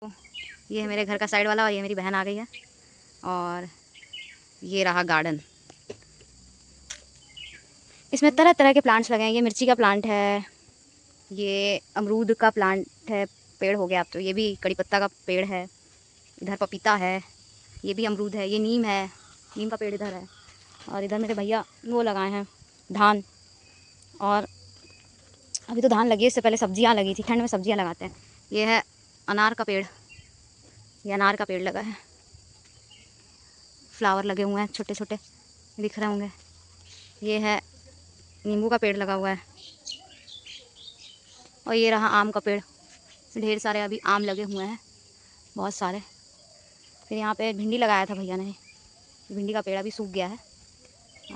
ये है मेरे घर का साइड वाला और ये मेरी बहन आ गई है। और ये रहा गार्डन। इसमें तरह तरह के प्लांट्स लगे हैं। ये मिर्ची का प्लांट है, ये अमरूद का प्लांट है, पेड़ हो गया अब तो। ये भी कड़ी पत्ता का पेड़ है। इधर पपीता है, ये भी अमरूद है। ये नीम है, नीम का पेड़ इधर है। और इधर मेरे भैया वो लगाए हैं धान। और अभी तो धान लगी है, इससे पहले सब्जियां लगी थी। ठंड में सब्जियां लगाते हैं। ये है अनार का पेड़, ये अनार का पेड़ लगा है। फ्लावर लगे हुए हैं, छोटे छोटे दिख रहे होंगे। ये है नींबू का पेड़ लगा हुआ है। और ये रहा आम का पेड़, ढेर सारे अभी आम लगे हुए हैं, बहुत सारे। फिर यहाँ पे भिंडी लगाया था भैया ने, भिंडी का पेड़ अभी सूख गया है।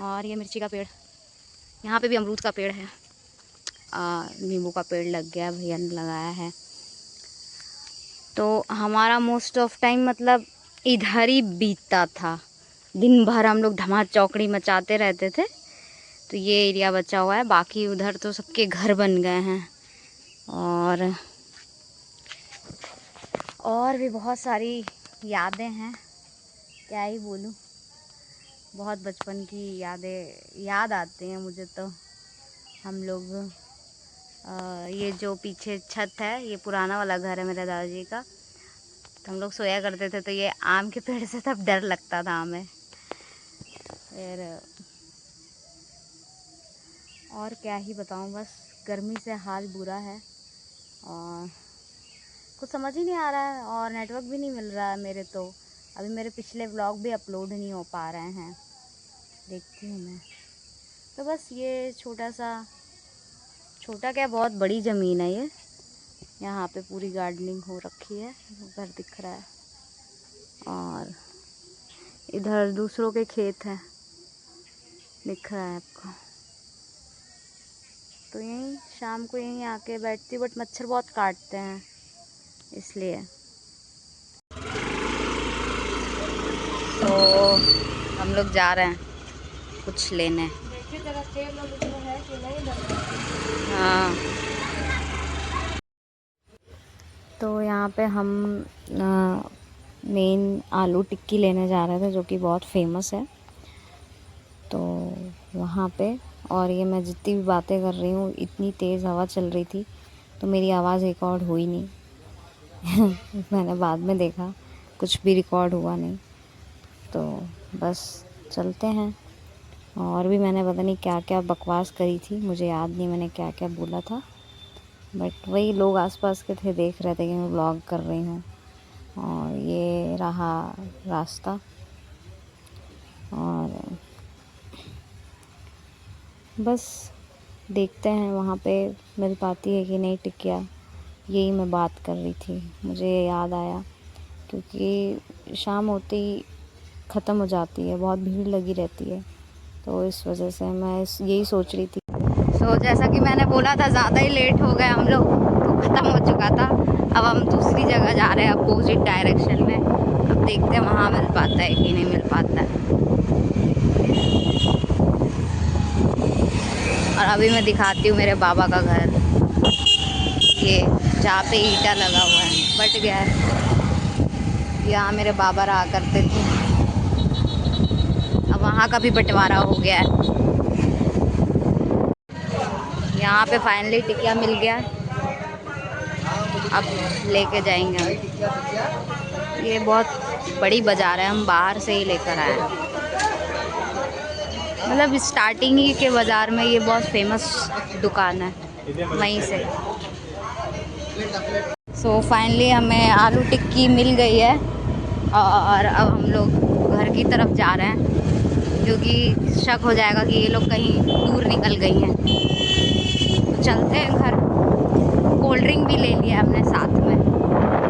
और ये मिर्ची का पेड़, यहाँ पे भी अमरूद का पेड़ है। नींबू का पेड़ लग गया, भैया ने लगाया है। तो हमारा मोस्ट ऑफ टाइम मतलब इधर ही बीतता था। दिन भर हम लोग धमा चौकड़ी मचाते रहते थे। तो ये एरिया बचा हुआ है, बाकी उधर तो सबके घर बन गए हैं। और भी बहुत सारी यादें हैं, क्या ही बोलूँ। बहुत बचपन की यादें याद आती हैं मुझे तो। हम लोग ये जो पीछे छत है, ये पुराना वाला घर है मेरे दादाजी का। तो हम लोग सोया करते थे, तो ये आम के पेड़ से तब डर लगता था हमें। फिर और क्या ही बताऊं, बस गर्मी से हाल बुरा है और कुछ समझ ही नहीं आ रहा है। और नेटवर्क भी नहीं मिल रहा है मेरे तो। अभी मेरे पिछले व्लॉग भी अपलोड नहीं हो पा रहे हैं, देखती हूँ मैं। तो बस ये छोटा क्या, बहुत बड़ी ज़मीन है ये। यहाँ पे पूरी गार्डनिंग हो रखी है, घर दिख रहा है। और इधर दूसरों के खेत हैं, दिख रहा है आपको। तो यहीं शाम को यहीं आके बैठती हूँ, बट मच्छर बहुत काटते हैं इसलिए। तो हम लोग जा रहे हैं कुछ लेने। हाँ, तो यहाँ पे हम मेन आलू टिक्की लेने जा रहे थे, जो कि बहुत फेमस है। तो वहाँ पे, और ये मैं जितनी भी बातें कर रही हूँ, इतनी तेज़ हवा चल रही थी तो मेरी आवाज़ रिकॉर्ड हुई नहीं। मैंने बाद में देखा, कुछ भी रिकॉर्ड हुआ नहीं। तो बस चलते हैं। और भी मैंने पता नहीं क्या क्या बकवास करी थी, मुझे याद नहीं मैंने क्या क्या बोला था। बट वही लोग आसपास के थे, देख रहे थे कि मैं व्लॉग कर रही हूँ। और ये रहा रास्ता। और बस देखते हैं वहाँ पे मिल पाती है कि नहीं टिकिया। यही मैं बात कर रही थी, मुझे याद आया क्योंकि शाम होते ही ख़त्म हो जाती है, बहुत भीड़ लगी रहती है। तो इस वजह से मैं यही सोच रही थी। तो जैसा कि मैंने बोला था, ज़्यादा ही लेट हो गए हम लोग, तो ख़त्म हो चुका था। अब हम दूसरी जगह जा रहे हैं, अपोजिट डायरेक्शन में। अब देखते हैं वहाँ मिल पाता है कि नहीं मिल पाता है। और अभी मैं दिखाती हूँ मेरे बाबा का घर, ये जहाँ पे ईंटा लगा हुआ है, बट गया है। यहाँ मेरे बाबा रहा करते थे, अब वहाँ का भी बंटवारा हो गया है। यहाँ पे फाइनली टिकिया मिल गया, अब लेके जाएंगे हम। ये बहुत बड़ी बाज़ार है, हम बाहर से ही लेकर आए हैं। मतलब स्टार्टिंग ही के बाज़ार में ये बहुत फेमस दुकान है, वहीं से। सो फाइनली हमें आलू टिक्की मिल गई है और अब हम लोग घर की तरफ जा रहे हैं, क्योंकि शक हो जाएगा कि ये लोग कहीं दूर निकल गई हैं। तो चलते हैं घर। कोल्ड ड्रिंक भी ले लिया हमने साथ में।